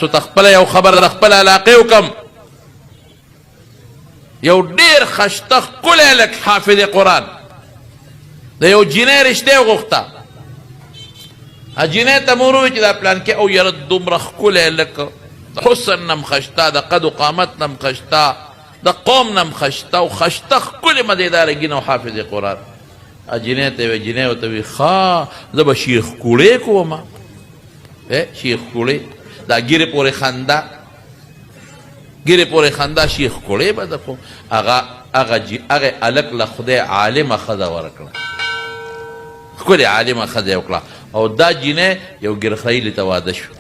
سو تخپل یو خبر د خپل علاقې وکم یو ډېر خشته ښکلی هلک حافظ قرآن د یو جینۍ رشتې وغوښته جینۍ ته مور وویل چې دا پلانکې او یاره دومره ښکلی هلک د حسن نه م خشته د قد و قامت نه م خشته د قوم نه م خشته او خشته ښکلې مدیداره ګینه او حافظ قرآن جینۍ ته وی جینۍ ورته وی ښه زه به شیخ کوړې کومه شیخ کوړې دا ګیرې پورې خنده ګیرې پورې خنده شیخ کوړې به ده کوم هغه هلک له خدای عالمه ښځه ورکړه ښکلې عالمه ښځه یې وکړه او دا جینۍ یو ګیرخرایلي ته واده شو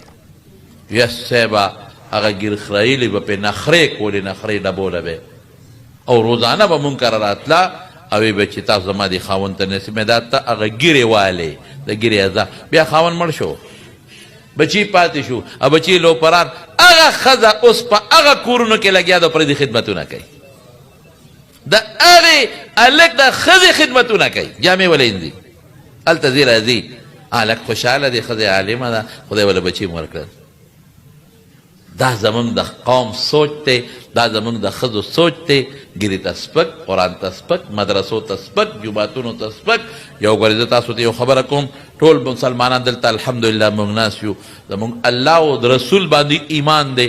یس صاحبه هغه ګیرخرایلي به پرې نخرې کولې نخرې ډبوله به او روزانه به مونږ کره راتله او وی به چې تاسو زما دې خاوند ته نصیب ته هغه ګیرې والې د ګیرې اعضا بیا خاوند مړ شو بچی پاتې شو او بچی لوپران هغه ښځه اوس په هغه کورونو کې لګیا ده پردي خدمتونه کوي د هغې هلک د ښځې خدمتونه کوي جامې ولې انځي هلته ځي راځي هلک خوشحاله دی ښځې عالمه ده خدای وله بچي م ورکړل دا زمونږ د قوم سوچ دی دا زمونږ د ښځو سوچ دی ګیرې ته سپک قرآن ته سپک مدرسو ته سپک جوماتونو ته سپک یو ګورې زه تاسو ته یو خبره کوم ټول مسلمانان دلته الحمدلله موږ ناست یو زمونږ الله او د رسول باندې ایمان دی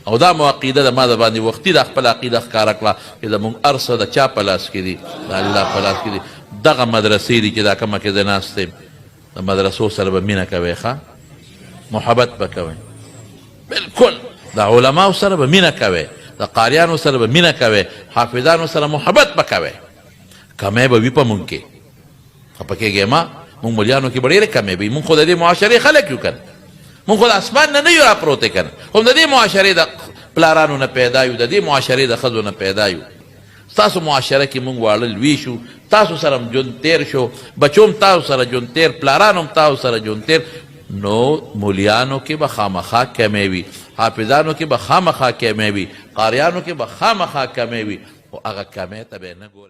او دا مو عقیده ده ما د باندې وختي دا خپل عقیده ښکاره کړه چې زمونږ هر څه د چا په لاس کې دي د الله په لاس کې دي دغه مدرسې دي چې دا کومه کې زه ناست یم د مدرسو سره به مینه کوئ ښه محبت به کوئ بلکل د علماو سره به مینه کوئ د قاریانو سره به مینه کوئ حافظانو سره محبت به کوئ کمی به وي په مونږ کې خفه کېږئ ما مونږ ملیانو کې به ډېرې کمی به وي مونږ خو د دې معاشرې خلک یو که نه مونږ خو د اسمان نه یو راپروتې که نه خو د دې معاشرې د پلارانو نه پیدا یو د دې معاشرې د ښځو نه پیدا یو ستاسو معاشره کې مونږ واړه لوي شو تاسو سره هم ژوند تېر شو بچو هم تاسو سره ژوند تېر پلارانو هم تاسو سره ژوند تېر نو مولیانو کې به خامخا کمی وي حافظانو کې به خامخا کمی وي قاریانو کې به خامخا کمی وي خو هغه کمی ته به یې نه ګورئ